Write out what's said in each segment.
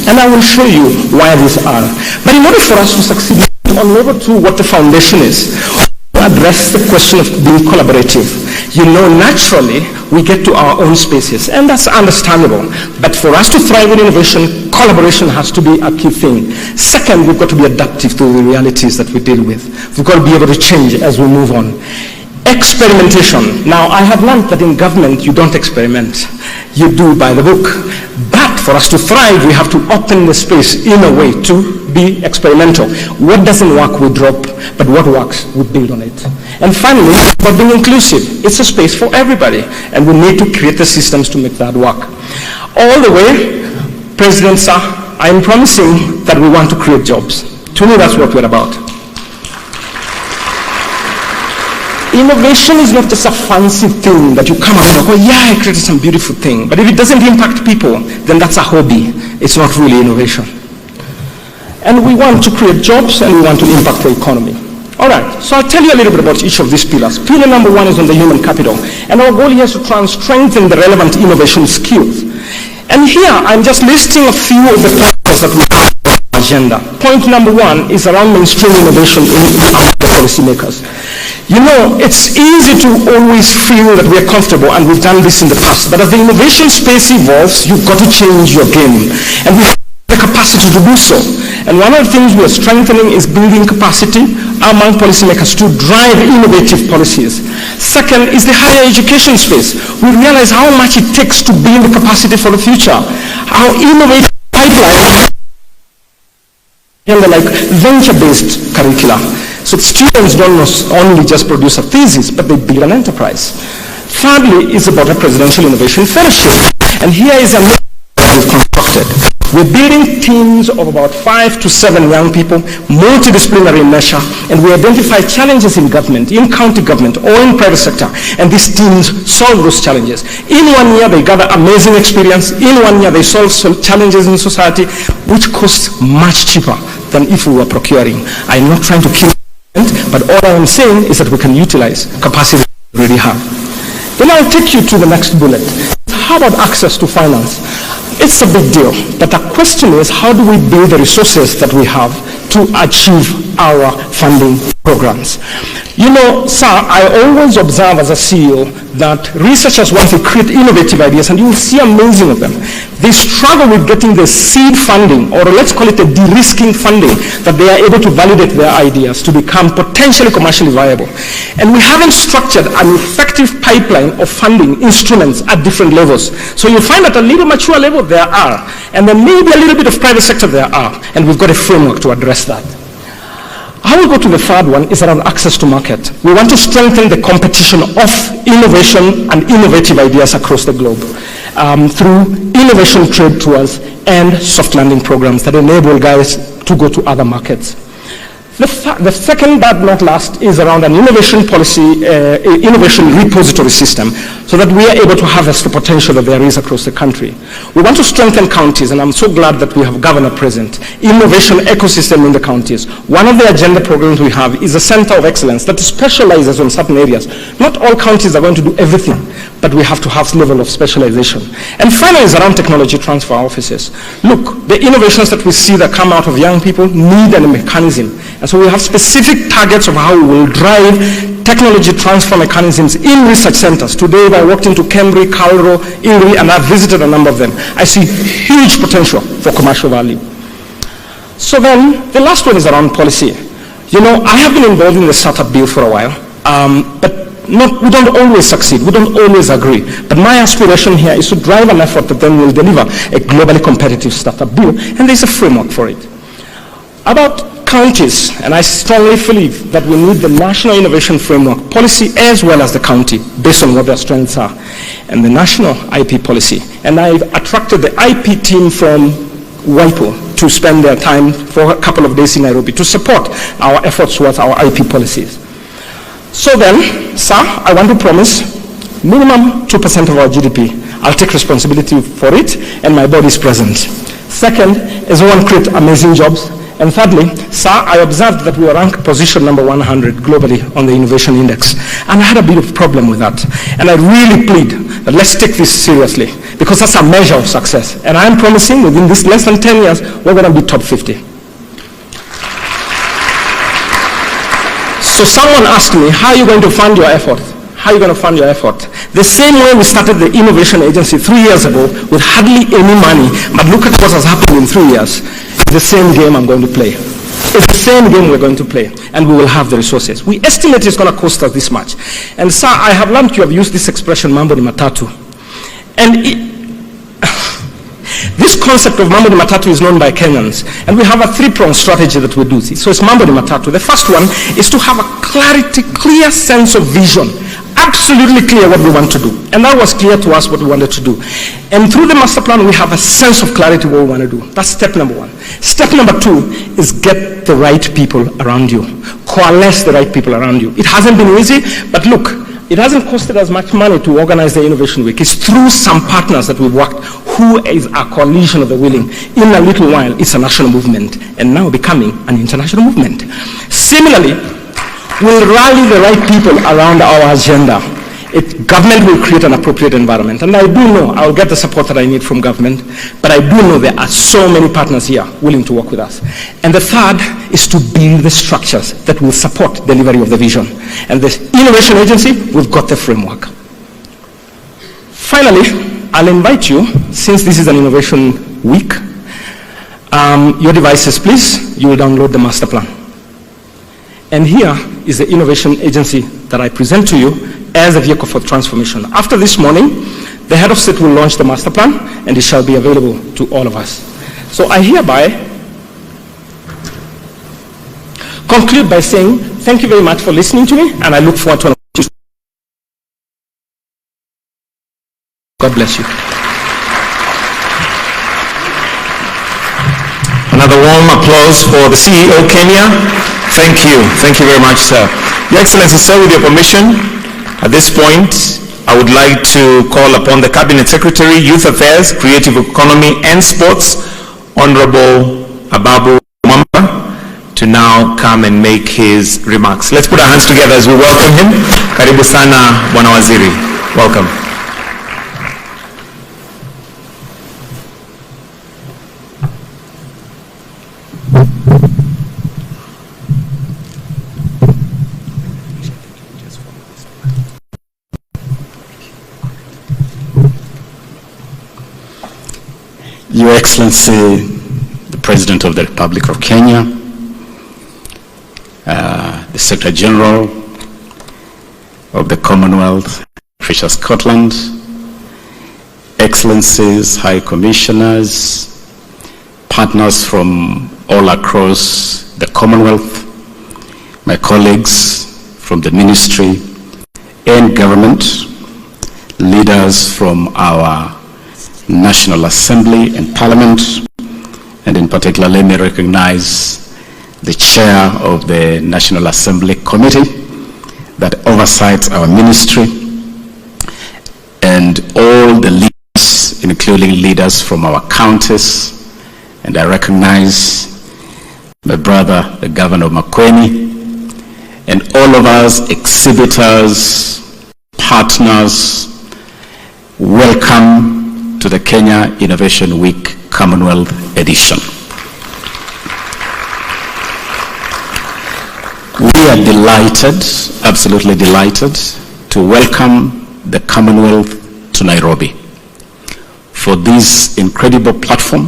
And I will show you why these are. But in order for us to succeed on level 2, what the foundation is, to address the question of being collaborative. Naturally, we get to our own spaces, and that's understandable. But for us to thrive in innovation, collaboration has to be a key thing. Second, we've got to be adaptive to the realities that we deal with. We've got to be able to change as we move on. Experimentation. Now, I have learned that in government, you don't experiment. You do by the book. But for us to thrive, we have to open the space in a way to be experimental. What doesn't work, we drop, but what works, we build on it. And finally, about being inclusive. It's a space for everybody, and we need to create the systems to make that work. All the way, President Sir, I'm promising that we want to create jobs. To me, that's what we're about. Innovation is not just a fancy thing that you come out and go, yeah, I created some beautiful thing. But if it doesn't impact people, then that's a hobby. It's not really innovation. And we want to create jobs, and we want to impact the economy. All right, so I'll tell you a little bit about each of these pillars. Pillar number 1 is on the human capital. And our goal here is to try and strengthen the relevant innovation skills. And here, I'm just listing a few of the factors that we have on our agenda. Point number 1 is around mainstream innovation in our policymakers. It's easy to always feel that we're comfortable, and we've done this in the past. But as the innovation space evolves, you've got to change your game. And we have the capacity to do so. And one of the things we're strengthening is building capacity among policymakers to drive innovative policies. Second is the higher education space. We realize how much it takes to build the capacity for the future. Our innovative pipeline, like venture-based curricula. So students don't only just produce a thesis, but they build an enterprise. Thirdly is about a presidential innovation fellowship. And here is a model we've constructed. We're building teams of about 5 to 7 young people, multidisciplinary in nature, and we identify challenges in government, in county government, or in private sector, and these teams solve those challenges. In 1 year, they gather amazing experience. In 1 year, they solve some challenges in society, which costs much cheaper than if we were procuring. I'm not trying to kill, but all I am saying is that we can utilize capacity we already have. Then I'll take you to the next bullet. How about access to finance? It's a big deal, but the question is, how do we build the resources that we have to achieve our funding programs? Sir, I always observe as a CEO that researchers want to create innovative ideas, and you will see amazing of them. They struggle with getting the seed funding, or let's call it a de-risking funding, that they are able to validate their ideas to become potentially commercially viable. And we haven't structured an effective pipeline of funding instruments at different levels. So you'll find at a little mature level there are, and then maybe a little bit of private sector there are, and we've got a framework to address that. I will go to the third one, is around access to market. We want to strengthen the competition of innovation and innovative ideas across the globe through innovation trade tours and soft landing programs that enable guys to go to other markets. The second but not last is around an innovation policy, innovation repository system, so that we are able to harvest the potential that there is across the country. We want to strengthen counties, and I'm so glad that we have governor present. Innovation ecosystem in the counties. One of the agenda programs we have is a center of excellence that specializes on certain areas. Not all counties are going to do everything, but we have to have a level of specialization. And finally is around technology transfer offices. Look, the innovations that we see that come out of young people need a mechanism. And so we have specific targets of how we will drive technology transfer mechanisms in research centers. Today, I walked into Cambridge, Calro, Erie, and I've visited a number of them. I see huge potential for commercial value. So then, the last one is around policy. I have been involved in the startup bill for a while, but we don't always succeed, we don't always agree. But my aspiration here is to drive an effort that then will deliver a globally competitive startup bill, and there's a framework for it. About counties, and I strongly believe that we need the national innovation framework policy as well as the county, based on what their strengths are, and the national IP policy. And I've attracted the IP team from WIPO to spend their time for a couple of days in Nairobi to support our efforts towards our IP policies. So then, sir, I want to promise minimum 2% of our GDP. I'll take responsibility for it, and my board is present. Second is we want to create amazing jobs. And thirdly, sir, I observed that we were ranked position number 100 globally on the Innovation Index. And I had a bit of problem with that. And I really plead that let's take this seriously, because that's a measure of success. And I'm promising within this less than 10 years, we're going to be top 50. So someone asked me, how are you going to fund your effort? How are you going to fund your effort? The same way we started the Innovation Agency 3 years ago with hardly any money, but look at what has happened in 3 years. It's the same game I'm going to play. It's the same game we're going to play, and we will have the resources. We estimate it's going to cost us this much. And sir, I have learned you have used this expression, mambo ni matatu. And this concept of mambo ni matatu is known by Kenyans, and we have a three-pronged strategy that we do this. So it's mambo ni matatu. The first one is to have a clear sense of vision, absolutely clear what we want to do. And that was clear to us what we wanted to do. And through the master plan, we have a sense of clarity what we want to do. That's step number one. Step number two is get the right people around you. Coalesce the right people around you. It hasn't been easy, but look, it hasn't costed us much money to organize the Innovation Week. It's through some partners that we've worked, who is a coalition of the willing. In a little while, it's a national movement, and now becoming an international movement. Similarly, we'll rally the right people around our agenda. Government will create an appropriate environment. And I do know I'll get the support that I need from government, but I do know there are so many partners here willing to work with us. And the third is to build the structures that will support delivery of the vision. And the Innovation Agency, we've got the framework. Finally, I'll invite you, since this is an Innovation Week, your devices, please. You will download the master plan. And here is the Innovation Agency that I present to you as a vehicle for transformation. After this morning, the head of state will launch the master plan, and it shall be available to all of us. So I hereby conclude by saying thank you very much for listening to me, and I look forward to it. God bless you. Another warm applause for the CEO Kenya. Thank you. Thank you very much, sir. Your Excellency, sir, with your permission, at this point, I would like to call upon the Cabinet Secretary, Youth Affairs, Creative Economy and Sports, Honorable Ababu Mwamba, to now come and make his remarks. Let's put our hands together as we welcome him. Karibu sana, Bwana Waziri. Welcome. Your Excellency, the President of the Republic of Kenya, the Secretary General of the Commonwealth, Fisher Scotland, Excellencies, High Commissioners, partners from all across the Commonwealth, my colleagues from the Ministry and Government, leaders from our National Assembly and Parliament, and in particular, let me recognize the chair of the National Assembly Committee that oversights our ministry, and all the leaders, including leaders from our counties, and I recognize my brother, the Governor of makwiny, and all of us exhibitors, partners. Welcome to the Kenya Innovation Week Commonwealth edition. We are delighted, absolutely delighted, to welcome the Commonwealth to Nairobi for this incredible platform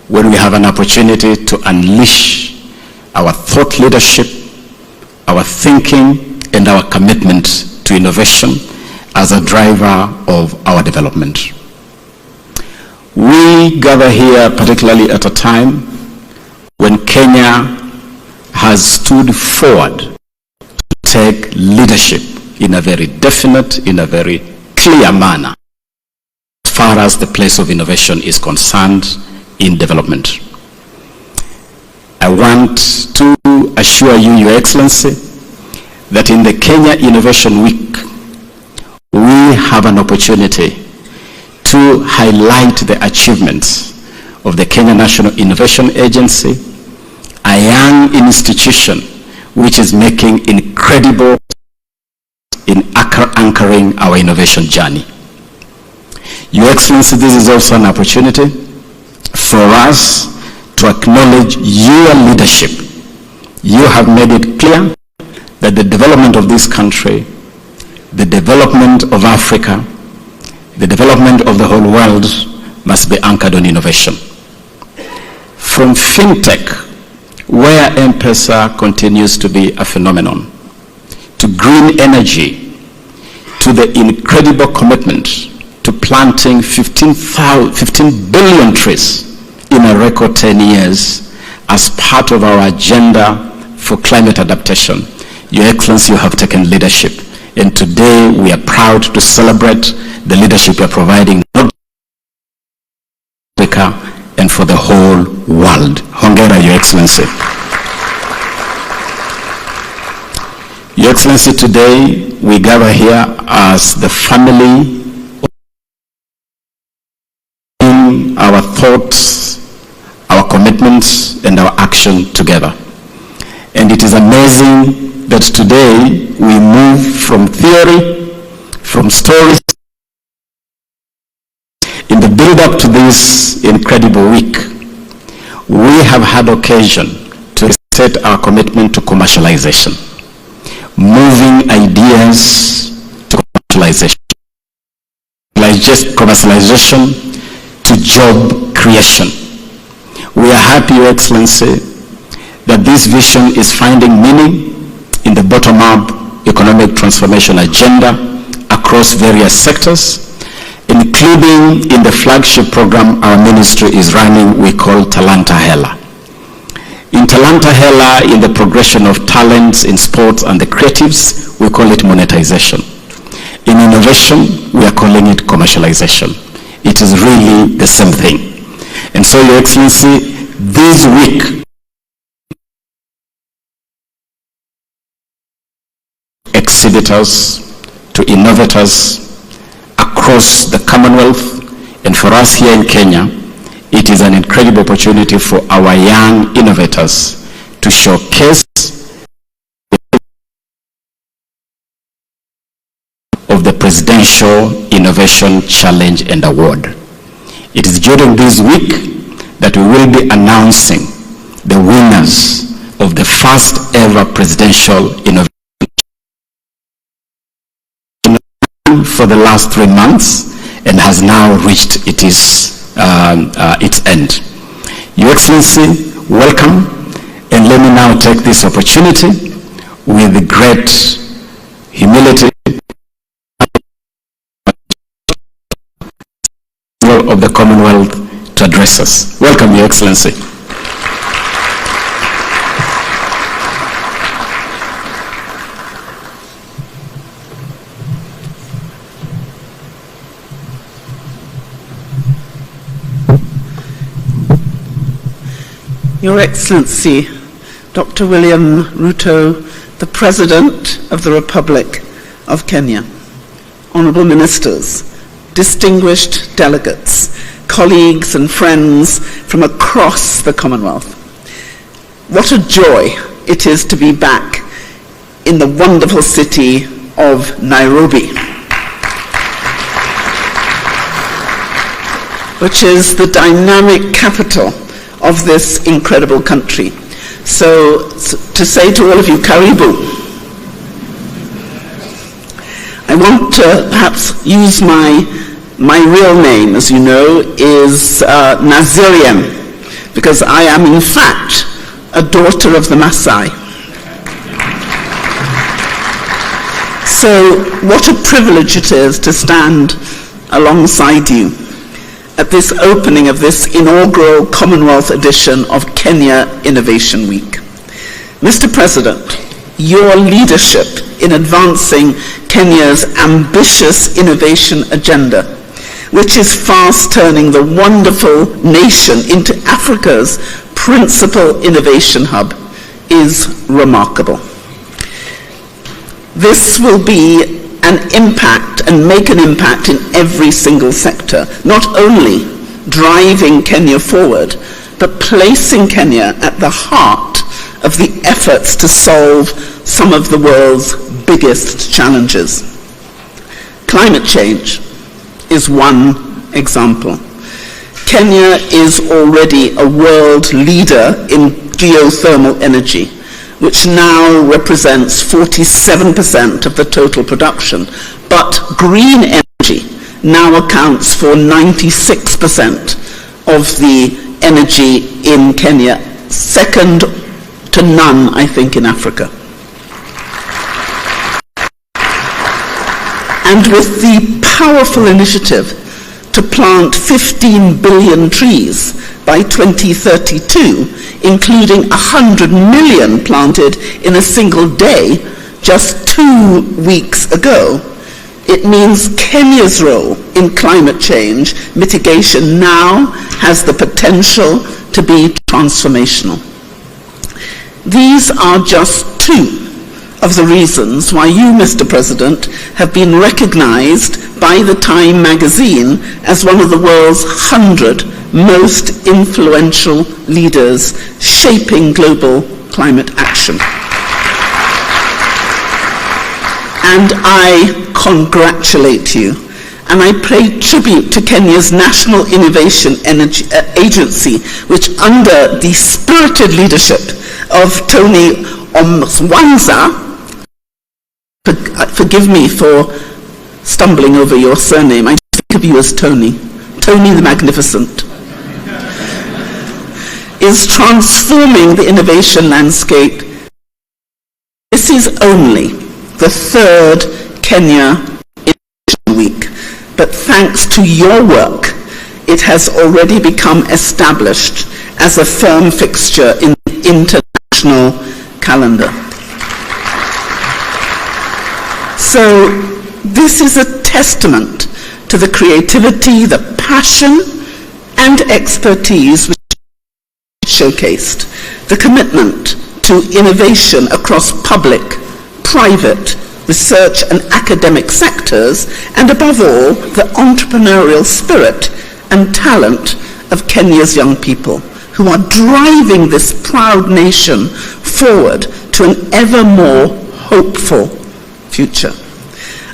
where we have an opportunity to unleash our thought leadership, our thinking, and our commitment to innovation as a driver of our development. We gather here particularly at a time when Kenya has stood forward to take leadership in a very definite, in a very clear manner as far as the place of innovation is concerned in development. I want to assure you, Your Excellency, that in the Kenya Innovation Week, we have an opportunity to highlight the achievements of the Kenya National Innovation Agency, a young institution which is making incredible in anchoring our innovation journey. Your Excellency, this is also an opportunity for us to acknowledge your leadership. You have made it clear that the development of this country, the development of Africa, the development of the whole world must be anchored on innovation. From fintech, where M-Pesa continues to be a phenomenon, to green energy, to the incredible commitment to planting 15 billion trees in a record 10 years as part of our agenda for climate adaptation. Your Excellency, you have taken leadership, and today we are proud to celebrate the leadership you are providing not Africa and for the whole world. Hongera, Your Excellency. Your Excellency, today we gather here as the family, in our thoughts, our commitments, and our action together. And it is amazing that today we move from theory, from stories. In the build-up to this incredible week, we have had occasion to set our commitment to commercialization, moving ideas to commercialization, commercialization to job creation. We are happy, Your Excellency, that this vision is finding meaning in the bottom-up economic transformation agenda across various sectors, including in the flagship program our ministry is running, we call Talanta Hela. In Talanta Hela, in the progression of talents in sports and the creatives, we call it monetization. In innovation, we are calling it commercialization. It is really the same thing. And so, Your Excellency, this week, exhibitors to innovators across the Commonwealth, and for us here in Kenya, it is an incredible opportunity for our young innovators to showcase of the Presidential Innovation Challenge and Award. It is during this week that we will be announcing the winners of the first ever Presidential Innovation for the last 3 months and has now reached its end. Your Excellency, welcome, and let me now take this opportunity with great humility of the Commonwealth to address us. Welcome, Your Excellency. Your Excellency, Dr. William Ruto, the President of the Republic of Kenya, Honourable Ministers, distinguished delegates, colleagues and friends from across the Commonwealth. What a joy it is to be back in the wonderful city of Nairobi, which is the dynamic capital of this incredible country. So to say to all of you, karibu. I want to perhaps use my real name, as you know, is Nazirian, because I am in fact a daughter of the Maasai. So what a privilege it is to stand alongside you at this opening of this inaugural Commonwealth edition of Kenya Innovation Week. Mr. President, your leadership in advancing Kenya's ambitious innovation agenda, which is fast turning the wonderful nation into Africa's principal innovation hub, is remarkable. This will be an impact and make an impact in every single sector, not only driving Kenya forward, but placing Kenya at the heart of the efforts to solve some of the world's biggest challenges. Climate change is one example. Kenya is already a world leader in geothermal energy, which now represents 47% of the total production. But green energy now accounts for 96% of the energy in Kenya, second to none, I think, in Africa. And with the powerful initiative to plant 15 billion trees by 2032, including 100 million planted in a single day just 2 weeks ago, it means Kenya's role in climate change mitigation now has the potential to be transformational. These are just two of the reasons why you, Mr. President, have been recognized by the Time magazine as one of the world's 100 most influential leaders shaping global climate action. And I congratulate you, and I pay tribute to Kenya's National Innovation Agency, which under the spirited leadership of Tony Omwanza, forgive me for stumbling over your surname, I think of you as Tony the Magnificent, is transforming the innovation landscape. This is only the third Kenya Innovation Week, but thanks to your work, it has already become established as a firm fixture in the international calendar. So this is a testament to the creativity, the passion, and expertise which showcased, the commitment to innovation across public, private, research and academic sectors, and above all, the entrepreneurial spirit and talent of Kenya's young people, who are driving this proud nation forward to an ever more hopeful future.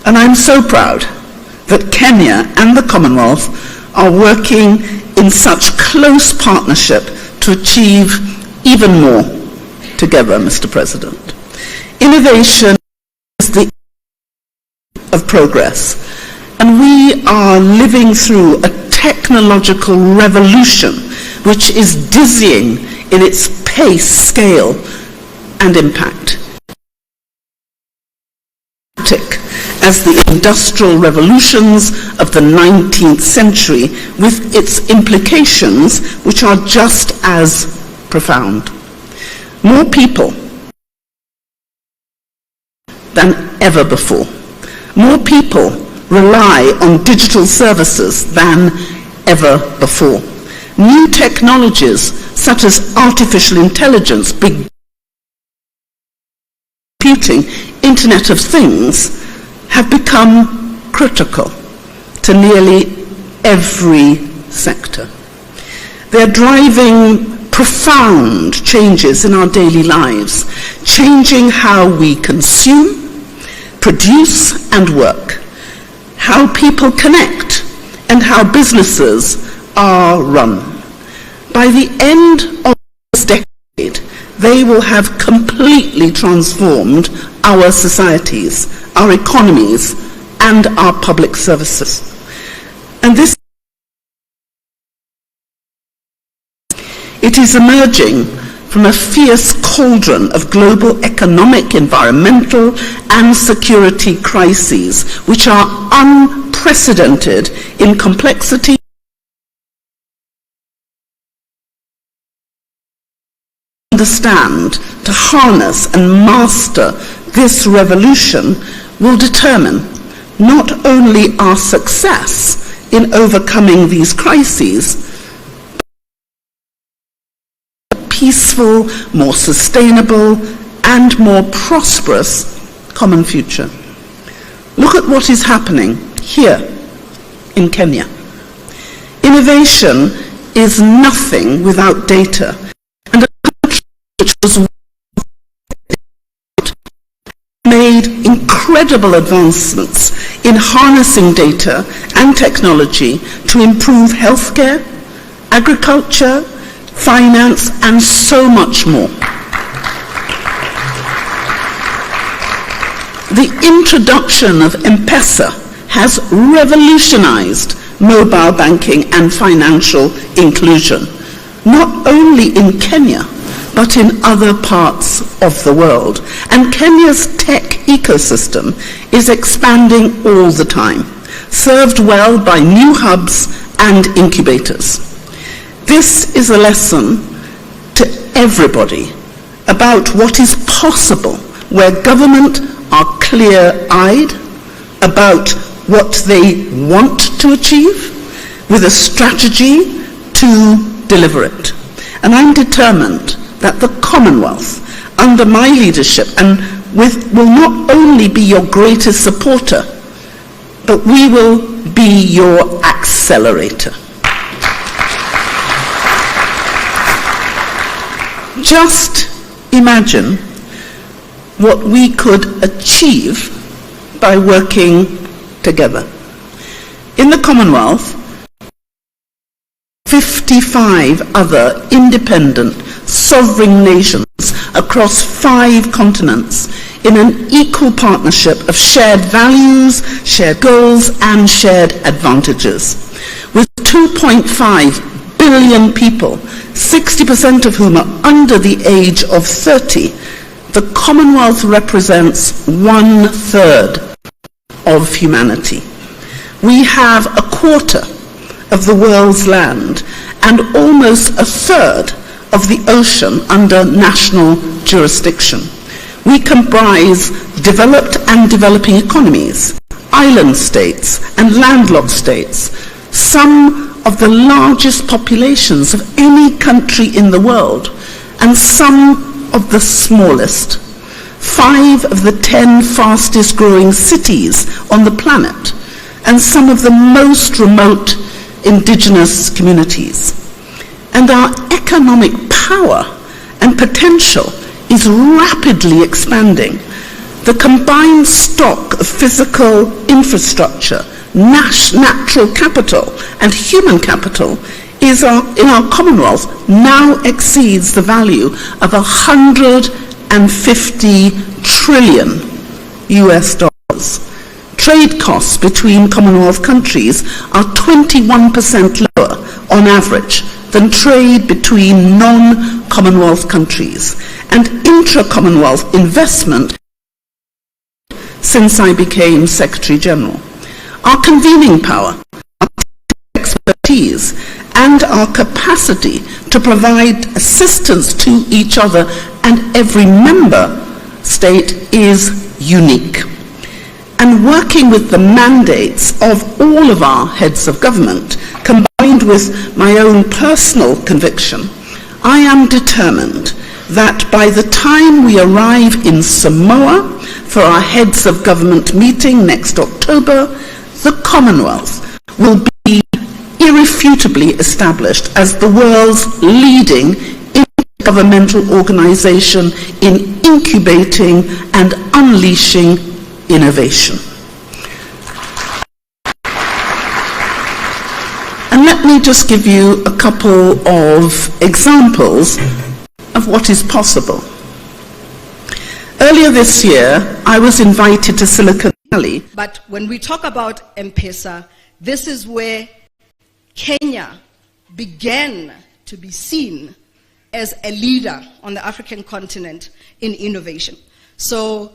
And I'm so proud that Kenya and the Commonwealth are working in such close partnership to achieve even more together, Mr. President. Innovation is the of progress, and we are living through a technological revolution which is dizzying in its pace, scale, and impact. As the industrial revolutions of the 19th century, with its implications which are just as profound. More people than ever before. More people rely on digital services than ever before. New technologies such as artificial intelligence, big computing, Internet of Things, have become critical to nearly every sector. They're driving profound changes in our daily lives, changing how we consume, produce, and work, how people connect, and how businesses are run. By the end of this decade, they will have completely transformed our societies, our economies, and our public services. And this, it is emerging from a fierce cauldron of global economic, environmental, and security crises, which are unprecedented in complexity. Understand, to harness and master this revolution will determine not only our success in overcoming these crises, but a peaceful, more sustainable, and more prosperous common future. Look at what is happening here in Kenya. Innovation is nothing without data. And a country which was made incredible advancements in harnessing data and technology to improve healthcare, agriculture, finance, and so much more. The introduction of M-Pesa has revolutionized mobile banking and financial inclusion, not only in Kenya, but in other parts of the world. And Kenya's tech ecosystem is expanding all the time, served well by new hubs and incubators. This is a lesson to everybody about what is possible where government are clear-eyed about what they want to achieve with a strategy to deliver it. And I'm determined that the Commonwealth, under my leadership, and will not only be your greatest supporter, but we will be your accelerator. Just imagine what we could achieve by working together. In the Commonwealth, 55 other independent, sovereign nations across 5 continents in an equal partnership of shared values, shared goals, and shared advantages. With 2.5 billion people, 60% of whom are under the age of 30, the Commonwealth represents 1/3 of humanity. We have a quarter of the world's land and almost 1/3 of the ocean under national jurisdiction. We comprise developed and developing economies, island states and landlocked states, some of the largest populations of any country in the world, and some of the smallest. 5 of the 10 fastest growing cities on the planet, and some of the most remote indigenous communities. And our economic power and potential is rapidly expanding. The combined stock of physical infrastructure, natural capital, and human capital in our Commonwealth now exceeds the value of $150 trillion US dollars. Trade costs between Commonwealth countries are 21% lower on average than trade between non-Commonwealth countries, and intra-Commonwealth investment since I became Secretary General. Our convening power, our expertise, and our capacity to provide assistance to each other and every member state is unique. And working with the mandates of all of our heads of government, combined with my own personal conviction, I am determined that by the time we arrive in Samoa for our heads of government meeting next October, the Commonwealth will be irrefutably established as the world's leading intergovernmental organization in incubating and unleashing innovation. And let me just give you a couple of examples of what is possible. Earlier this year, I was invited to Silicon Valley. But when we talk about M-Pesa, this is where Kenya began to be seen as a leader on the African continent in innovation. So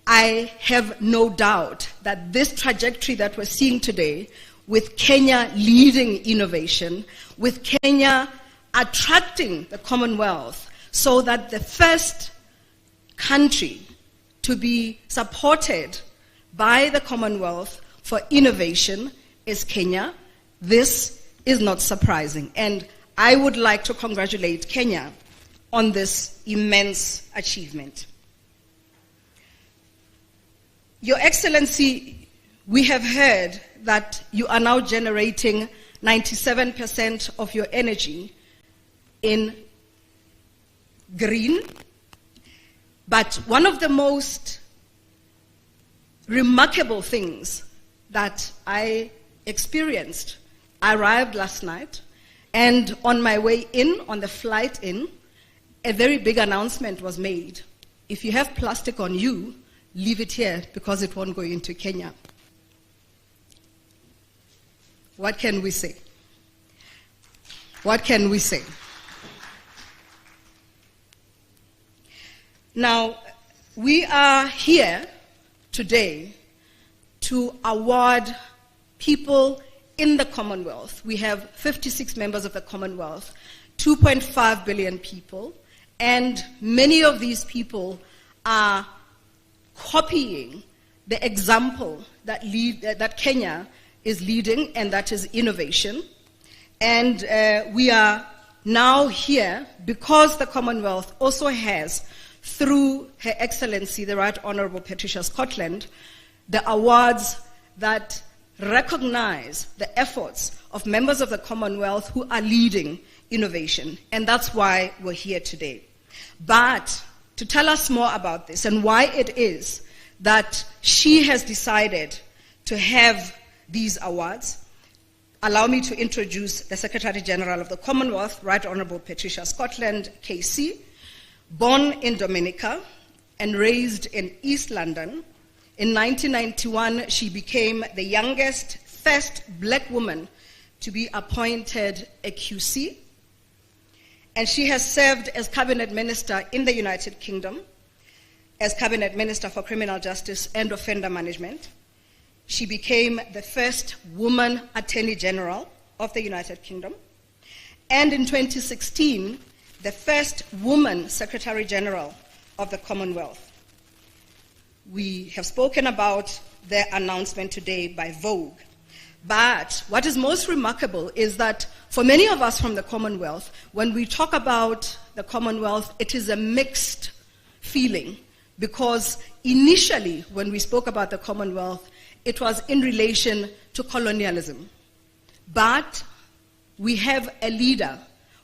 I have no doubt that this trajectory that we're seeing today, with Kenya leading innovation, with Kenya attracting the Commonwealth, so that the first country to be supported by the Commonwealth for innovation is Kenya. This is not surprising, and I would like to congratulate Kenya on this immense achievement. Your Excellency, we have heard that you are now generating 97% of your energy in green, but one of the most remarkable things that I experienced. I arrived last night, and on my way in, on the flight in, a very big announcement was made. If you have plastic on you, leave it here because it won't go into Kenya. What can we say? What can we say? Now, we are here today to award people in the Commonwealth. We have 56 members of the Commonwealth, 2.5 billion people, and many of these people are copying the example that Kenya is leading, and that is innovation. And we are now here because the Commonwealth also has, through Her Excellency, the Right Honourable Patricia Scotland, the awards that recognize the efforts of members of the Commonwealth who are leading innovation. And that's why we're here today. But to tell us more about this and why it is that she has decided to have these awards, allow me to introduce the Secretary General of the Commonwealth, Right Honourable Patricia Scotland, KC, born in Dominica and raised in East London. In 1991, she became the youngest, first black woman to be appointed a QC, and she has served as Cabinet Minister in the United Kingdom, as Cabinet Minister for Criminal Justice and Offender Management. She became the first woman Attorney General of the United Kingdom, and in 2016, the first woman Secretary General of the Commonwealth. We have spoken about the announcement today by Vogue. But what is most remarkable is that for many of us from the Commonwealth, when we talk about the Commonwealth, it is a mixed feeling, because initially when we spoke about the Commonwealth, it was in relation to colonialism. But we have a leader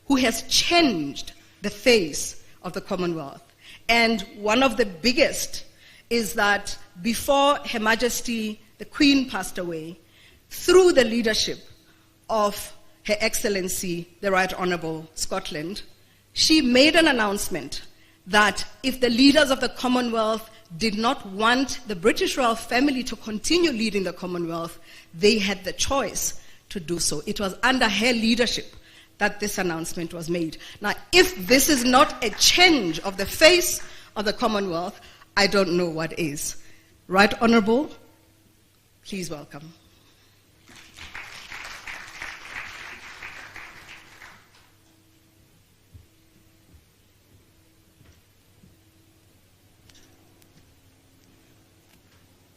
who has changed the face of the Commonwealth. And one of the biggest is that before Her Majesty the Queen passed away, through the leadership of Her Excellency the Right Honourable Scotland, she made an announcement that if the leaders of the Commonwealth did not want the British royal family to continue leading the Commonwealth, they had the choice to do so. It was under her leadership that this announcement was made. Now, if this is not a change of the face of the Commonwealth, I don't know what is. Right Honourable, please welcome.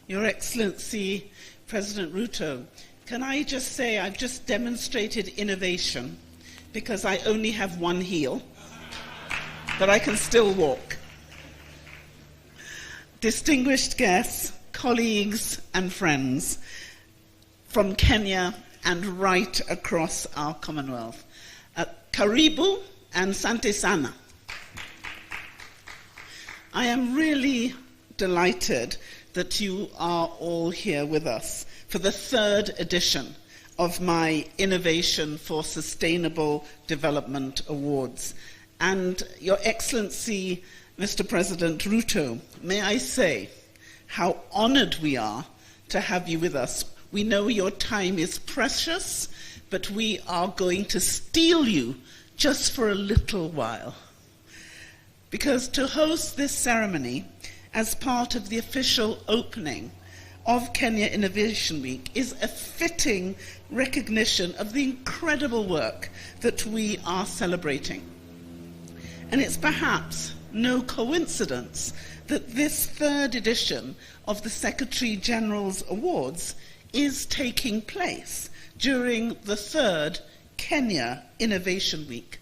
Your Excellency, President RUTO, can I just say I've just demonstrated innovation because I only have one heel, but I can still walk. Distinguished guests, colleagues and friends from Kenya and right across our Commonwealth, karibu and sante sana. I am really delighted that you are all here with us for the third edition of my Innovation for Sustainable Development Awards. And Your Excellency, Mr. President RUTO, may I say how honored we are to have you with us. We know your time is precious, but we are going to steal you just for a little while. Because to host this ceremony as part of the official opening of Kenya Innovation Week is a fitting recognition of the incredible work that we are celebrating. And it's perhaps no coincidence that this third edition of the Secretary General's Awards is taking place during the third Kenya Innovation Week,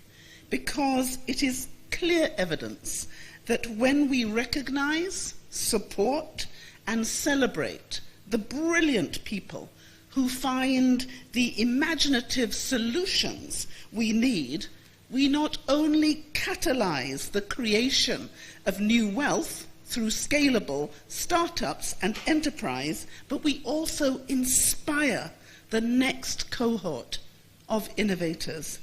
because it is clear evidence that when we recognize, support, and celebrate the brilliant people who find the imaginative solutions we need, we not only catalyze the creation of new wealth through scalable startups and enterprise, but we also inspire the next cohort of innovators.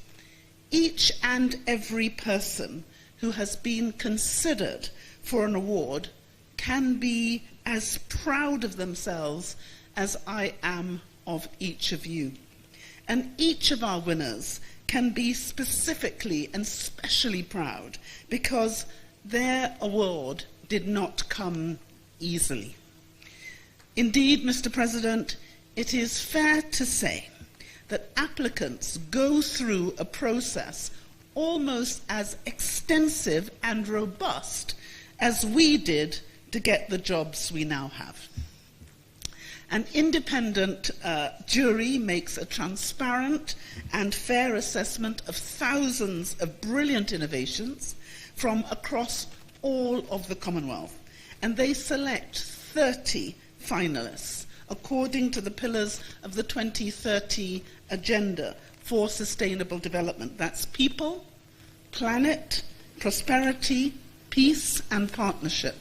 Each and every person who has been considered for an award can be as proud of themselves as I am of each of you. And each of our winners can be specifically and specially proud because their award did not come easily. Indeed, Mr. President, it is fair to say that applicants go through a process almost as extensive and robust as we did to get the jobs we now have. An independent jury makes a transparent and fair assessment of thousands of brilliant innovations from across all of the Commonwealth, and they select 30 finalists according to the pillars of the 2030 Agenda for Sustainable Development. That's people, planet, prosperity, peace, and partnership.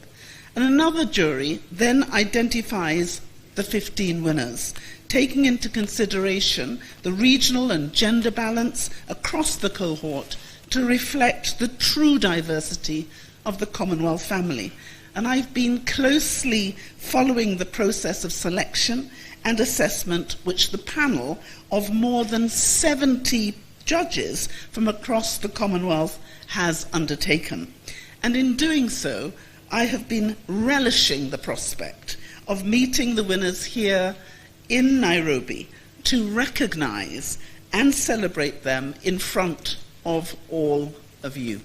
And another jury then identifies the 15 winners, taking into consideration the regional and gender balance across the cohort to reflect the true diversity of the Commonwealth family. And I've been closely following the process of selection and assessment which the panel of more than 70 judges from across the Commonwealth has undertaken. And in doing so, I have been relishing the prospect of meeting the winners here in Nairobi to recognize and celebrate them in front of all of you.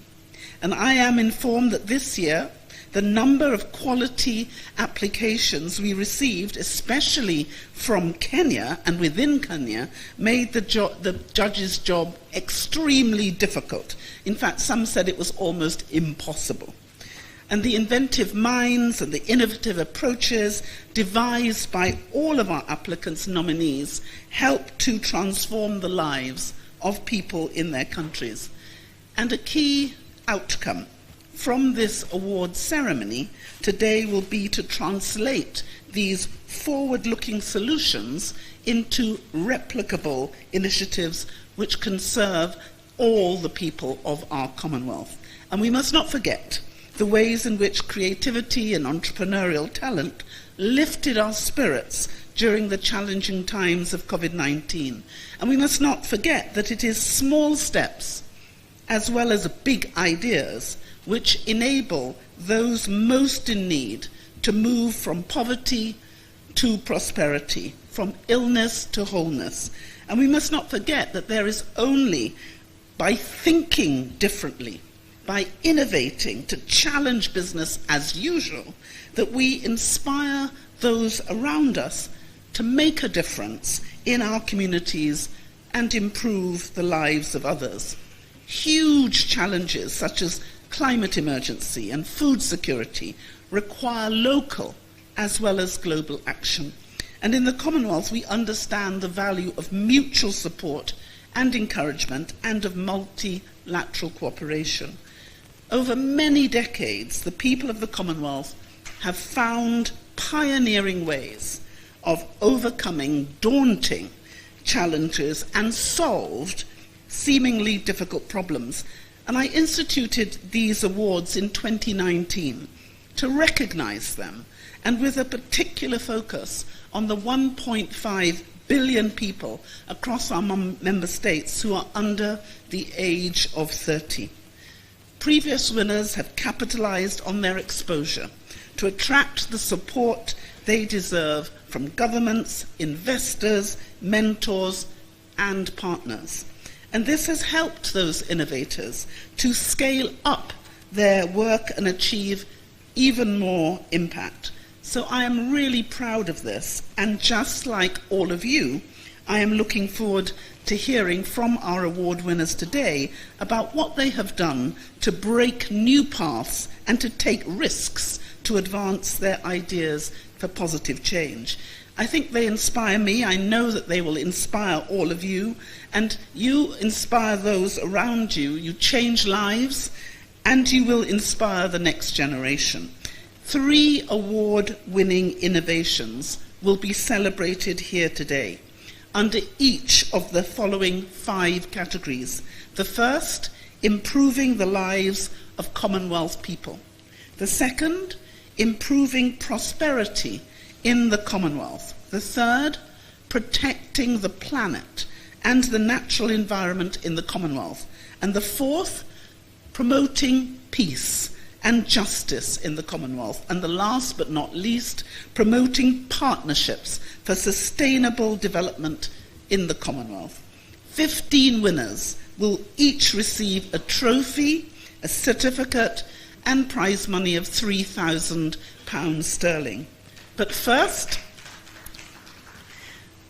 And I am informed that this year, the number of quality applications we received, especially from Kenya and within Kenya, made the judge's job extremely difficult. In fact, some said it was almost impossible. And the inventive minds and the innovative approaches devised by all of our applicants' nominees help to transform the lives of people in their countries. And a key outcome from this award ceremony today will be to translate these forward-looking solutions into replicable initiatives which can serve all the people of our Commonwealth. And we must not forget the ways in which creativity and entrepreneurial talent lifted our spirits during the challenging times of COVID-19. And we must not forget that it is small steps as well as big ideas which enable those most in need to move from poverty to prosperity, from illness to wholeness. And we must not forget that there is only by thinking differently, by innovating to challenge business as usual, that we inspire those around us to make a difference in our communities and improve the lives of others. Huge challenges such as climate emergency and food security require local as well as global action. And in the Commonwealth, we understand the value of mutual support and encouragement and of multilateral cooperation. Over many decades, the people of the Commonwealth have found pioneering ways of overcoming daunting challenges and solved seemingly difficult problems. And I instituted these awards in 2019 to recognize them, and with a particular focus on the 1.5 billion people across our member states who are under the age of 30. Previous winners have capitalized on their exposure to attract the support they deserve from governments, investors, mentors, and partners. And this has helped those innovators to scale up their work and achieve even more impact. So I am really proud of this, and just like all of you, I am looking forward to hearing from our award winners today about what they have done to break new paths and to take risks to advance their ideas for positive change. I think they inspire me. I know that they will inspire all of you, and you inspire those around you. You change lives, and you will inspire the next generation. 3 award-winning innovations will be celebrated here today under each of the following 5 categories. The first, improving the lives of Commonwealth people. The second, improving prosperity in the Commonwealth. The third, protecting the planet and the natural environment in the Commonwealth. And the fourth, promoting peace and justice in the Commonwealth. And the last but not least, promoting partnerships for sustainable development in the Commonwealth. 15 winners will each receive a trophy, a certificate, and prize money of £3,000 sterling. But first,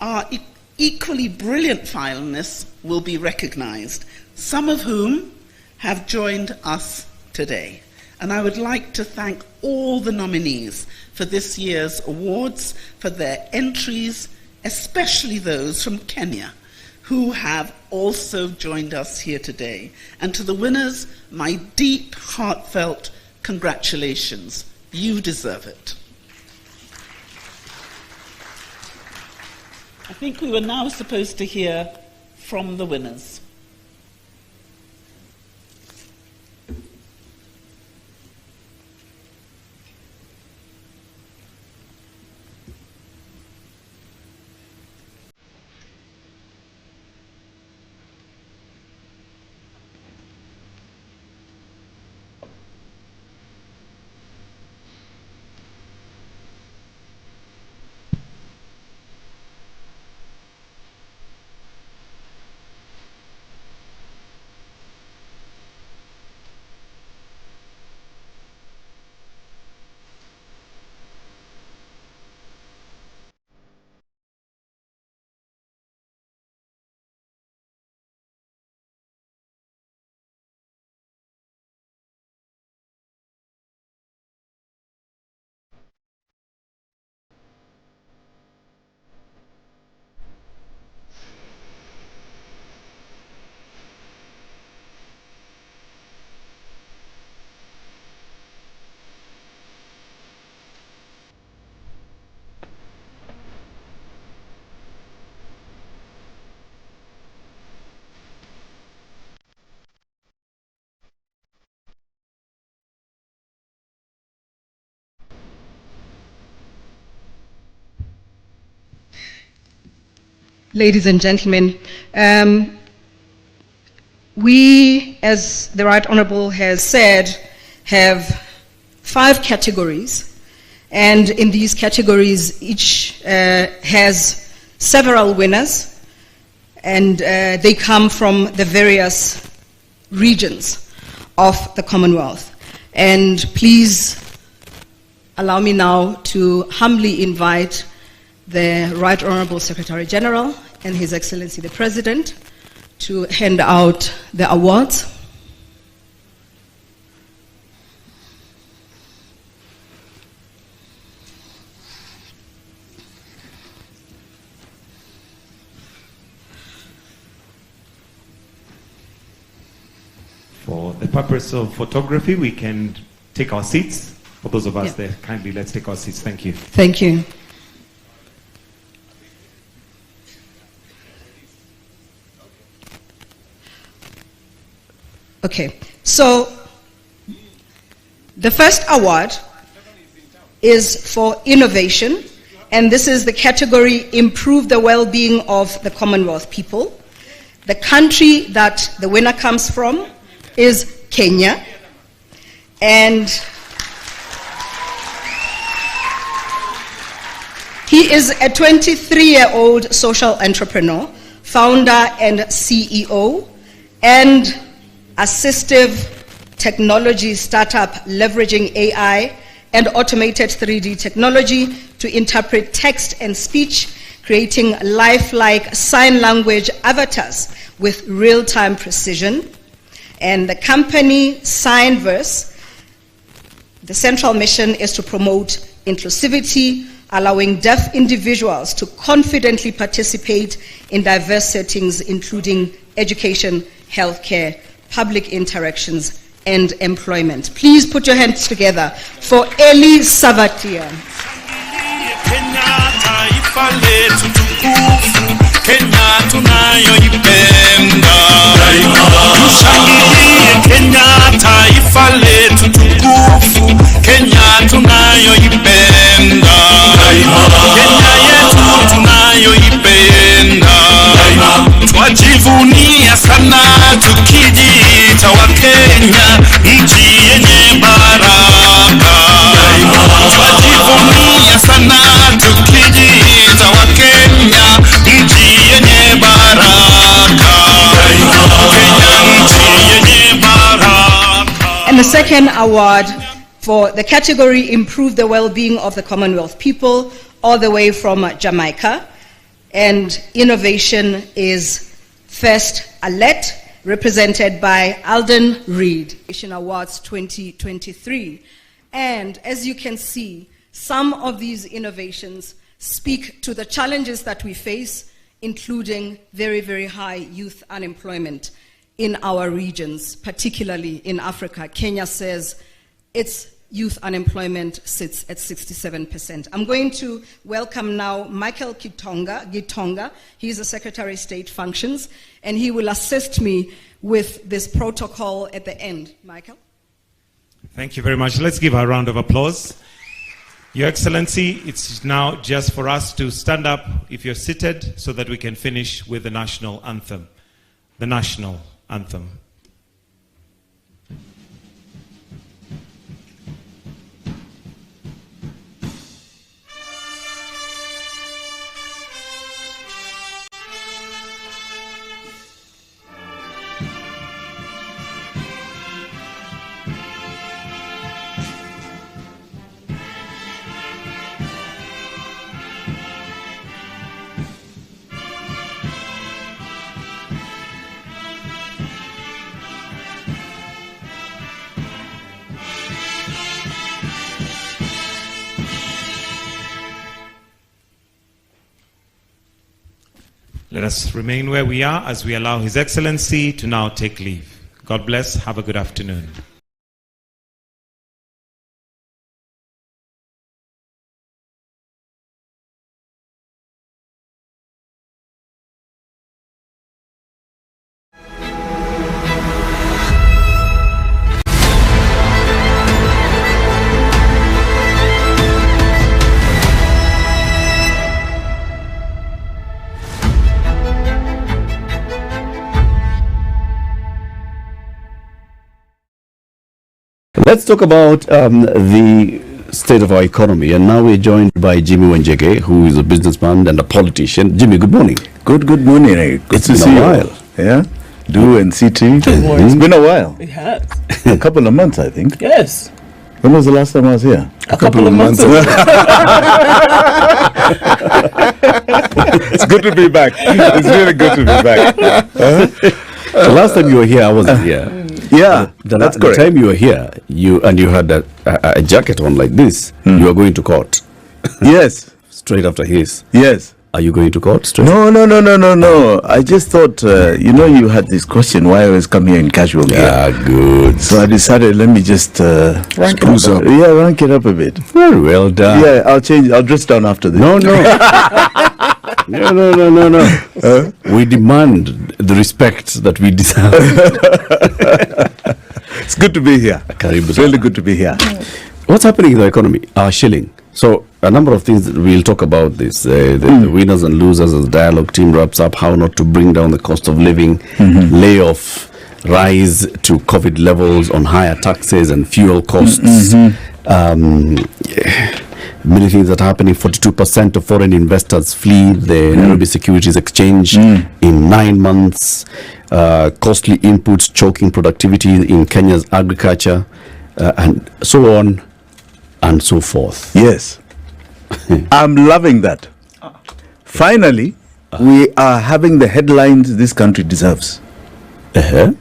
our equally brilliant finalists will be recognised, some of whom have joined us today. And I would like to thank all the nominees for this year's awards for their entries, especially those from Kenya, who have also joined us here today. And to the winners, my deep, heartfelt congratulations. You deserve it. I think we were now supposed to hear from the winners. Ladies and gentlemen, we, as the Right Honourable has said, have 5 categories, and in these categories each has several winners, and they come from the various regions of the Commonwealth. And please allow me now to humbly invite the Right Honourable Secretary General and His Excellency the President to hand out the awards. For the purpose of photography, we can take our seats. For those of us there, kindly let's take our seats. Thank you. Thank you. Okay, so the first award is for innovation, and this is the category Improve the Well-Being of the Commonwealth People. The country that the winner comes from is Kenya, and he is a 23-year-old social entrepreneur, founder and CEO, and assistive technology startup leveraging AI and automated 3D technology to interpret text and speech, creating lifelike sign language avatars with real-time precision. And the company Signverse, the central mission is to promote inclusivity, allowing deaf individuals to confidently participate in diverse settings, including education, healthcare, public interactions, and employment. Please put your hands together for Eli Savatia. Kenya tunayoipenda, tushangilie Kenya, taifa letu tukufu. Kenya tunayoipenda, Kenya yetu tunayoipenda, twajivunia sana tukijiita wa Kenya, nchi yenye baraka. Twajivunia sana tukijiita wa Kenya, nchi yenye baraka. Kenya nchi yenye baraka. And the second award for the category Improve the Well-Being of the Commonwealth People, all the way from Jamaica. And innovation is First Alert, represented by Alden Reed. Innovation Awards 2023. And as you can see, some of these innovations speak to the challenges that we face, including very, very high youth unemployment in our regions, particularly in Africa. Kenya says its youth unemployment sits at 67%. I'm going to welcome now Michael Gitonga. He's the Secretary of State Functions, and he will assist me with this protocol at the end. Michael? Thank you very much. Let's give a round of applause. Your Excellency, it's now just for us to stand up if you're seated so that we can finish with the national anthem. The national anthem. Let us remain where we are as we allow His Excellency to now take leave. God bless. Have a good afternoon. Let's talk about the state of our economy, and now we're joined by Jimmy Wanjege, who is a businessman and a politician. Jimmy, good morning. Good morning. Good to see you. While. Yeah, Do and CT. It's been a while. It has. A couple of months, I think. Yes. When was the last time I was here? A couple of months ago. It's good to be back. It's really good to be back. The last time you were here, I wasn't here. Yeah, that's correct. The time you were here, you had a jacket on like this. You were going to court. Yes. Straight after his. Yes. Are you going to court straight? No. I just thought, you had this question why I always come here in casual gear. Yeah, good. So I decided, let me just rank it up. Yeah, rank it up a bit. Very well done. Yeah, I'll dress down after this. No. No. We demand the respect that we deserve. It's good to be here. It's really good to be here. What's happening in the economy? Our shilling. So a number of things that we'll talk about this. The winners and losers as the dialogue team wraps up, how not to bring down the cost of living, layoff, rise to COVID levels on higher taxes and fuel costs. Many things that are happening. 42% of foreign investors flee the Nairobi Securities Exchange in 9 months. Costly inputs choking productivity in Kenya's agriculture, and so on and so forth. Yes. I'm loving that. Finally, we are having the headlines this country deserves. I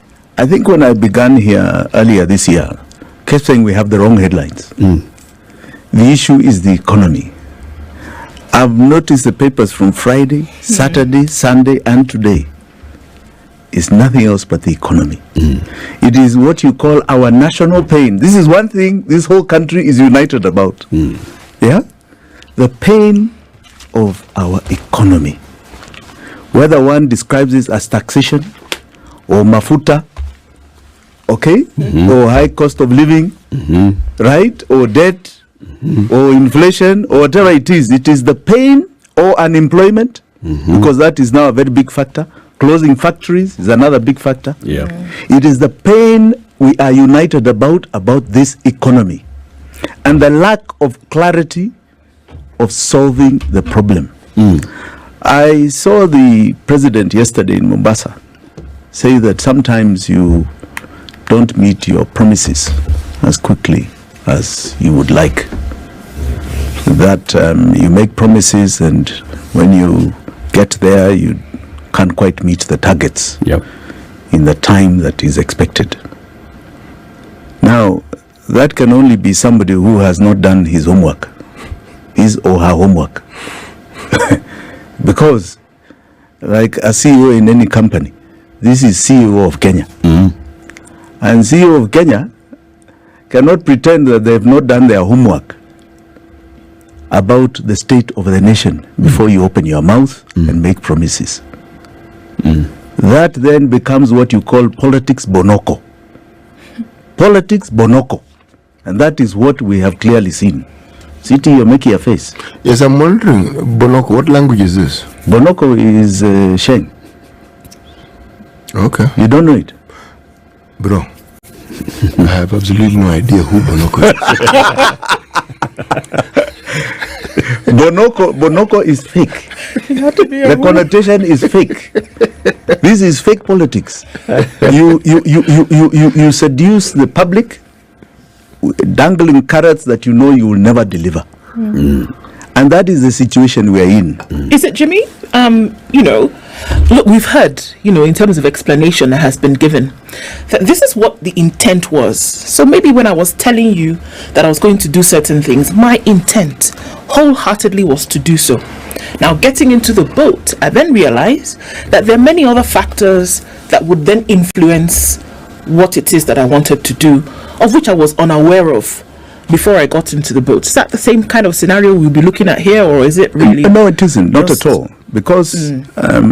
think when I began here earlier this year, I kept saying we have the wrong headlines. The issue is the economy. I've noticed the papers from Friday, Saturday, Sunday, and today. is nothing else but the economy. It is what you call our national pain. This is one thing this whole country is united about. Yeah? The pain of our economy. Whether one describes it as taxation or mafuta, okay, or high cost of living, right, or debt, or inflation, or whatever it is the pain or unemployment, because that is now a very big factor. Closing factories is another big factor. It is the pain we are united about this economy, and the lack of clarity of solving the problem. I saw the president yesterday in Mombasa say that sometimes you don't meet your promises as quickly as you would like. That you make promises, and when you get there, you can't quite meet the targets in the time that is expected. Now, that can only be somebody who has not done his homework, his or her homework. Because, like a CEO in any company, this is CEO of Kenya. And CEO of Kenya cannot pretend that they have not done their homework about the state of the nation before you open your mouth and make promises. That then becomes what you call politics bonoko. Politics bonoko. And that is what we have clearly seen. Siti, you're making a face. Yes, I'm wondering, bonoko, what language is this? Bonoko is Sheng. Okay. You don't know it? Bro, I have absolutely no idea who bonoko is. Bonoko is fake. The connotation is fake. This is fake politics. You seduce the public, dangling carrots that you know you will never deliver. And that is the situation we are in. Is it, Jimmy? Look, we've heard, in terms of explanation that has been given, that this is what the intent was. So maybe when I was telling you that I was going to do certain things, my intent wholeheartedly was to do so. Now, getting into the boat, I then realized that there are many other factors that would then influence what it is that I wanted to do, of which I was unaware of before I got into the boat. Is that the same kind of scenario we'll be looking at here, or is it really? No, it isn't. Not at all. Because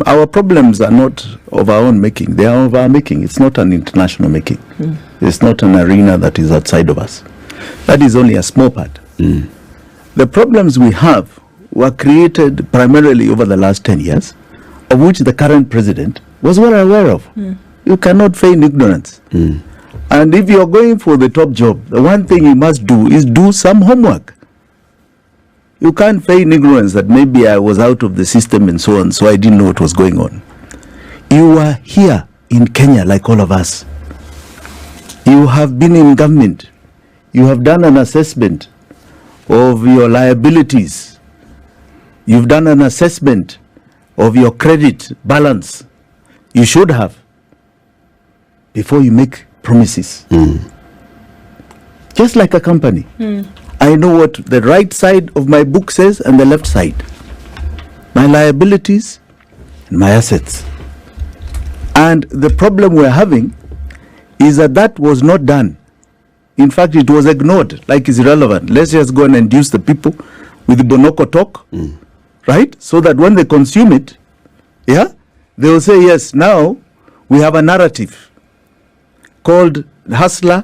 our problems are not of our own making. They are of our making. It's not an international making. It's not an arena that is outside of us. That is only a small part. The problems we have were created primarily over the last 10 years, of which the current president was well aware of. You cannot feign ignorance. And if you're going for the top job, the one thing you must do is do some homework. You can't feign ignorance that maybe I was out of the system and so on, so I didn't know what was going on. You are here in Kenya like all of us. You have been in government. You have done an assessment of your liabilities. You've done an assessment of your credit balance. You should have, before you make promises. Just like a company. I know what the right side of my book says and the left side. My liabilities and my assets. And the problem we're having is that was not done. In fact, it was ignored, like it's irrelevant. Let's just go and induce the people with the bonoko talk, right? So that when they consume it, they will say, yes, now we have a narrative called hustler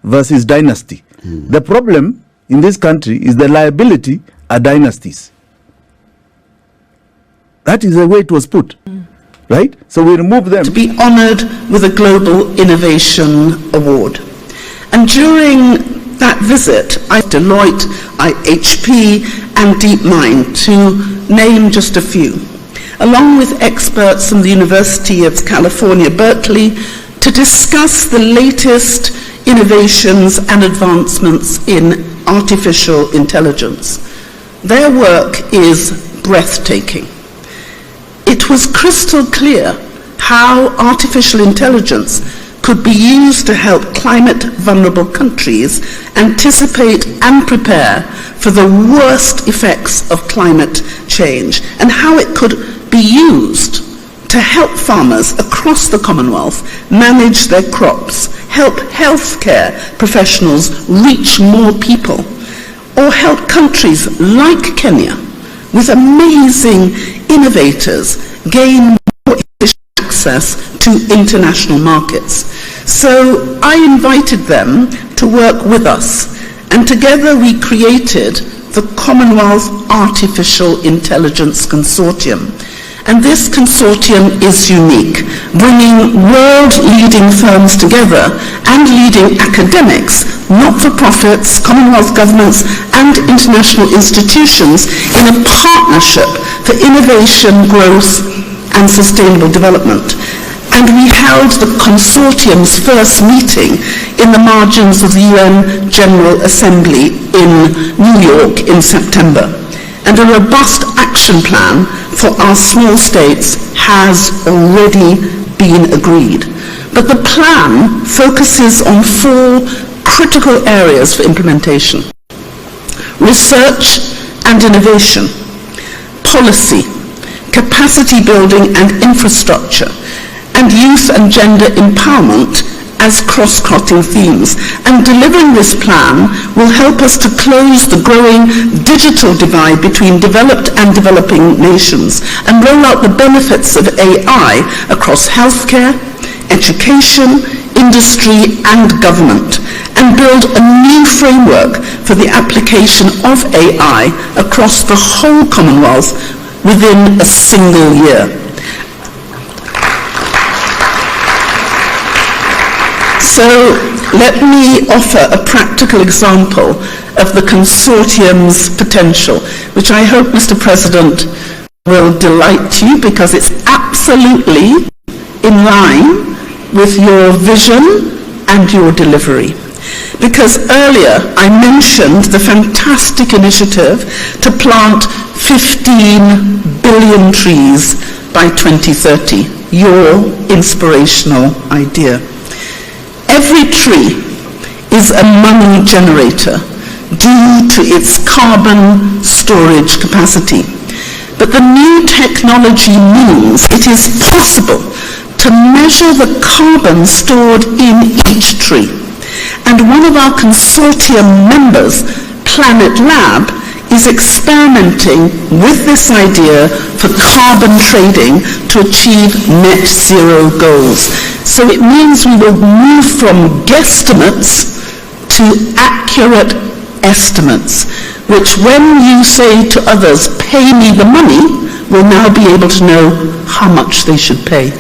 versus dynasty. The problem in this country is the liability are dynasties. That is the way it was put, right? So we remove them. To be honored with a Global Innovation Award. And during that visit, Deloitte, IHP, and DeepMind, to name just a few, along with experts from the University of California, Berkeley, to discuss the latest innovations and advancements in artificial intelligence. Their work is breathtaking. It was crystal clear how artificial intelligence could be used to help climate-vulnerable countries anticipate and prepare for the worst effects of climate change, and how it could be used to help farmers across the Commonwealth manage their crops, help healthcare professionals reach more people, or help countries like Kenya with amazing innovators gain more efficient access to international markets. So I invited them to work with us, and together we created the Commonwealth Artificial Intelligence Consortium. And this consortium is unique, bringing world-leading firms together and leading academics, not-for-profits, Commonwealth governments, and international institutions in a partnership for innovation, growth, and sustainable development. And we held the consortium's first meeting in the margins of the UN General Assembly in New York in September. And a robust action plan for our small states has already been agreed. But the plan focuses on 4 critical areas for implementation: research and innovation, policy, capacity building and infrastructure, and youth and gender empowerment as cross-cutting themes. And delivering this plan will help us to close the growing digital divide between developed and developing nations and roll out the benefits of AI across healthcare, education, industry and government, and build a new framework for the application of AI across the whole Commonwealth within a single year. So let me offer a practical example of the consortium's potential, which I hope, Mr. President, will delight you because it's absolutely in line with your vision and your delivery. Because earlier I mentioned the fantastic initiative to plant 15 billion trees by 2030, your inspirational idea. Every tree is a money generator due to its carbon storage capacity. But the new technology means it is possible to measure the carbon stored in each tree. And one of our consortium members, Planet Lab, is experimenting with this idea for carbon trading to achieve net zero goals. So it means we will move from guesstimates to accurate estimates, which when you say to others, pay me the money, will now be able to know how much they should pay.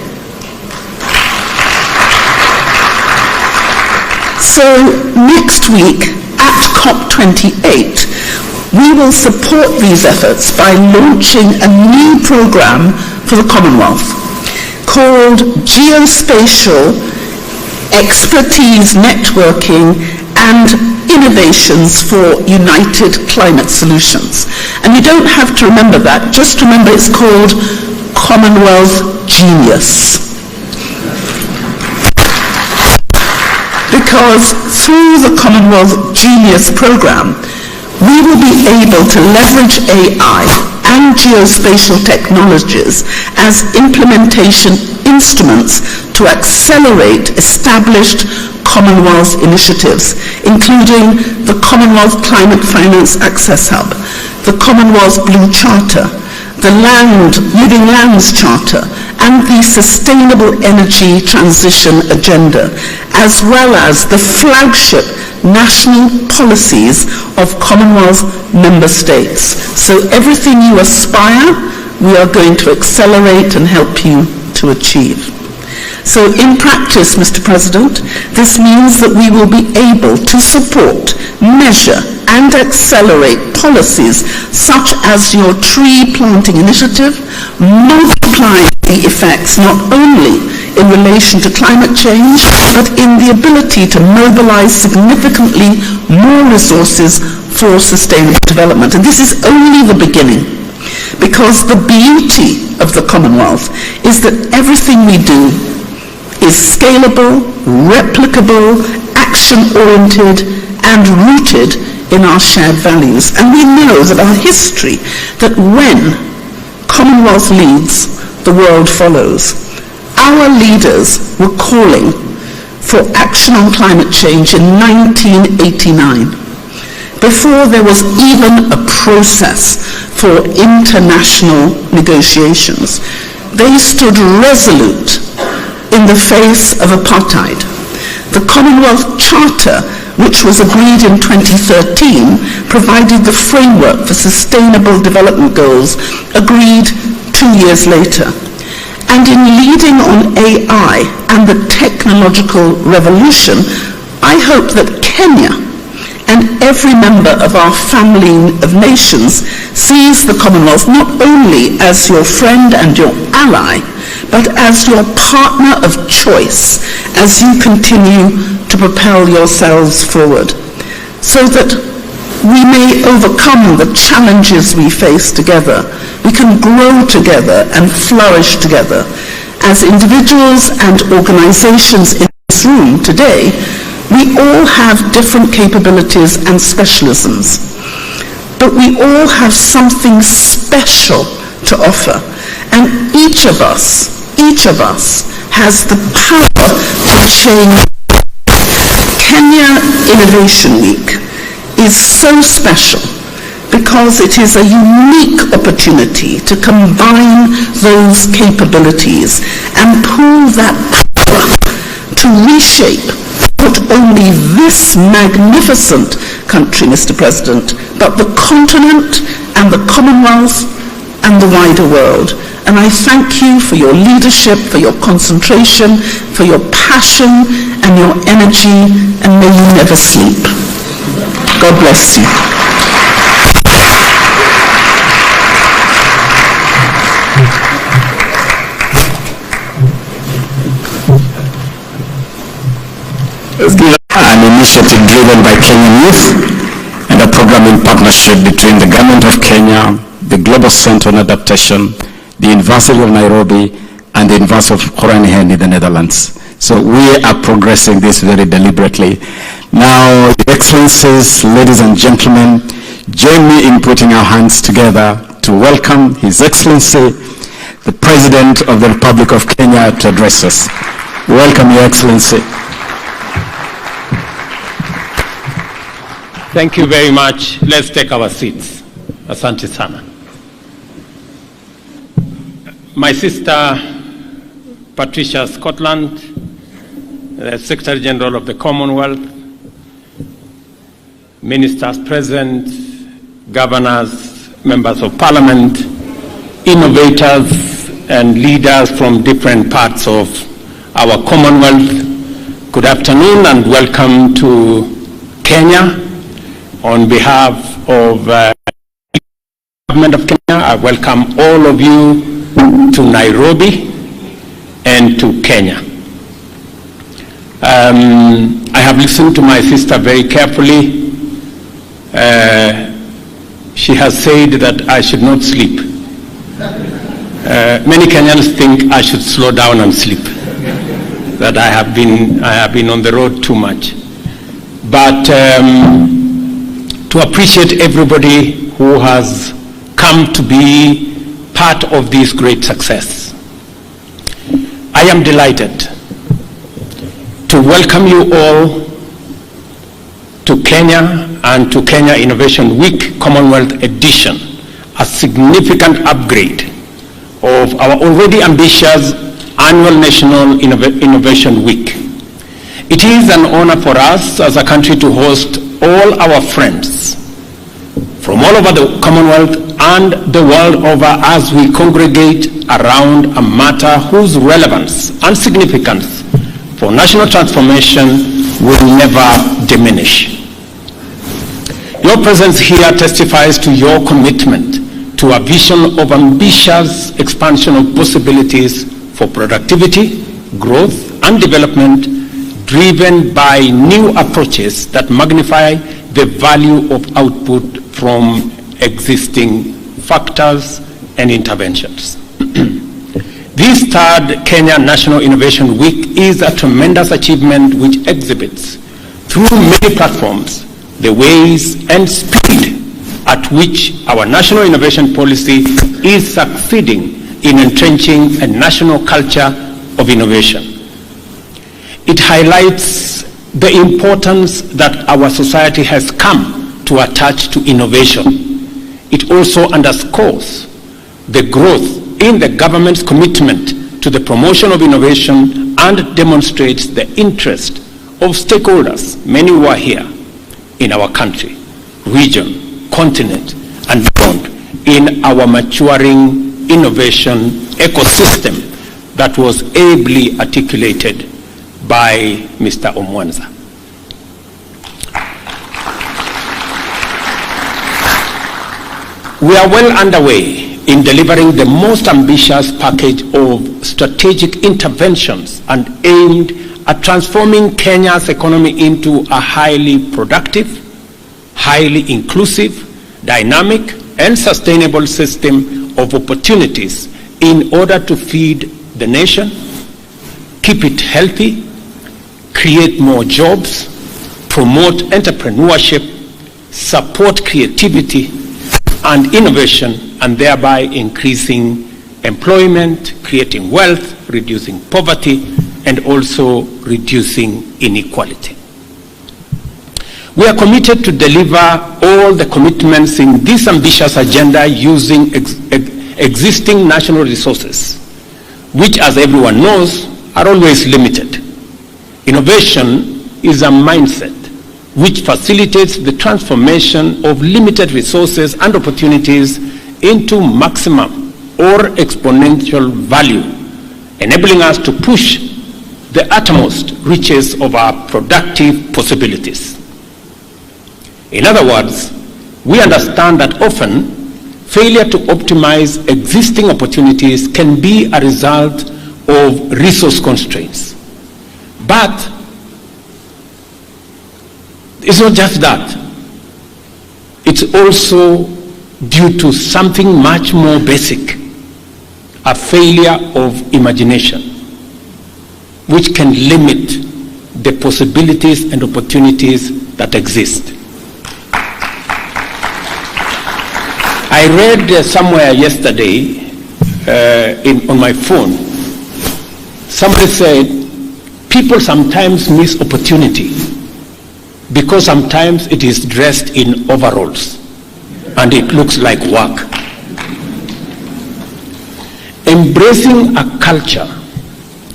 So next week at COP28, we will support these efforts by launching a new program for the Commonwealth called Geospatial Expertise Networking and Innovations for United Climate Solutions. And you don't have to remember that, just remember it's called Commonwealth Genius. Because through the Commonwealth Genius program, we will be able to leverage AI and geospatial technologies as implementation instruments to accelerate established Commonwealth initiatives, including the Commonwealth Climate Finance Access Hub, the Commonwealth Blue Charter, the Living Lands Charter, and the Sustainable Energy Transition Agenda, as well as the flagship national policies of Commonwealth member states. So everything you aspire, we are going to accelerate and help you to achieve. So in practice, Mr. President, this means that we will be able to support, measure, and accelerate policies such as your tree planting initiative, multiplying the effects not only in relation to climate change, but in the ability to mobilize significantly more resources for sustainable development. And this is only the beginning, because the beauty of the Commonwealth is that everything we do is scalable, replicable, action-oriented, and rooted in our shared values. And we know that our history, that when Commonwealth leads, the world follows. Our leaders were calling for action on climate change in 1989, before there was even a process for international negotiations. They stood resolute in the face of apartheid. The Commonwealth Charter, which was agreed in 2013, provided the framework for sustainable development goals agreed 2 years later. And in leading on AI and the technological revolution, I hope that Kenya and every member of our family of nations sees the Commonwealth not only as your friend and your ally, but as your partner of choice as you continue to propel yourselves forward, so that we may overcome the challenges we face together. We can grow together and flourish together. As individuals and organizations in this room today, we all have different capabilities and specialisms, but we all have something special to offer, and each of us has the power to change. Kenya Innovation Week is so special because it is a unique opportunity to combine those capabilities and pool that power to reshape not only this magnificent country, Mr. President, but the continent and the Commonwealth and the wider world. And I thank you for your leadership, for your concentration, for your passion and your energy, and may you never sleep. God bless you. An initiative driven by Kenyan youth and a program in partnership between the Government of Kenya, the Global Center on Adaptation, the University of Nairobi, and the University of Groningen in the Netherlands. So we are progressing this very deliberately. Now, Your Excellencies, ladies and gentlemen, join me in putting our hands together to welcome His Excellency, the President of the Republic of Kenya, to address us. Welcome, Your Excellency. Thank you very much. Let's take our seats. Asante sana. My sister, Patricia Scotland, the Secretary General of the Commonwealth, ministers present, governors, members of parliament, innovators, and leaders from different parts of our Commonwealth, good afternoon and welcome to Kenya. On behalf of the Government of Kenya, I welcome all of you to Nairobi and to Kenya. I have listened to my sister very carefully. She has said that I should not sleep. Many Kenyans think I should slow down and sleep, that I have been on the road too much. But to appreciate everybody who has come to be part of this great success. I am delighted to welcome you all to Kenya and to Kenya Innovation Week Commonwealth Edition, a significant upgrade of our already ambitious annual National Innovation Week. It is an honor for us as a country to host all our friends from all over the Commonwealth and the world over as we congregate around a matter whose relevance and significance for national transformation will never diminish. Your presence here testifies to your commitment to a vision of ambitious expansion of possibilities for productivity, growth, and development driven by new approaches that magnify the value of output from existing factors and interventions. This third Kenya National Innovation Week is a tremendous achievement which exhibits, through many platforms, the ways and speed at which our national innovation policy is succeeding in entrenching a national culture of innovation. It highlights the importance that our society has come to attach to innovation. It also underscores the growth in the government's commitment to the promotion of innovation and demonstrates the interest of stakeholders, many who are here in our country, region, continent, and beyond, in our maturing innovation ecosystem that was ably articulated by Mr. Omwanza. We are well underway in delivering the most ambitious package of strategic interventions and aimed at transforming Kenya's economy into a highly productive, highly inclusive, dynamic, and sustainable system of opportunities in order to feed the nation, keep it healthy, create more jobs, promote entrepreneurship, support creativity and innovation, and thereby increasing employment, creating wealth, reducing poverty, and also reducing inequality. We are committed to deliver all the commitments in this ambitious agenda using existing national resources, which, as everyone knows, are always limited. Innovation is a mindset which facilitates the transformation of limited resources and opportunities into maximum or exponential value, enabling us to push the utmost reaches of our productive possibilities. In other words, we understand that often failure to optimize existing opportunities can be a result of resource constraints. But it's not just that. It's also due to something much more basic, a failure of imagination, which can limit the possibilities and opportunities that exist. I read somewhere yesterday on my phone, somebody said, people sometimes miss opportunity because sometimes it is dressed in overalls and it looks like work. Embracing a culture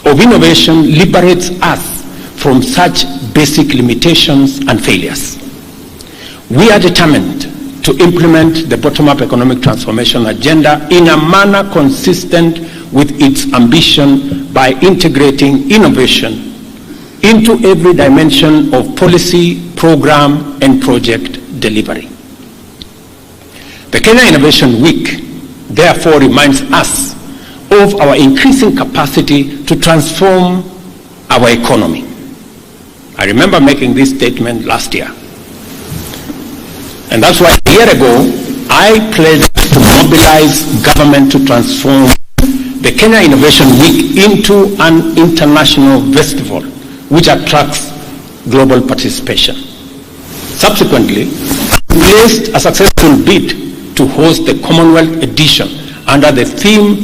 of innovation liberates us from such basic limitations and failures. We are determined to implement the bottom-up economic transformation agenda in a manner consistent with its ambition by integrating innovation into every dimension of policy, program, and project delivery. The Kenya Innovation Week therefore reminds us of our increasing capacity to transform our economy. I remember making this statement last year. And that's why a year ago, I pledged to mobilize government to transform the Kenya Innovation Week into an international festival which attracts global participation. Subsequently, we placed a successful bid to host the Commonwealth edition under the theme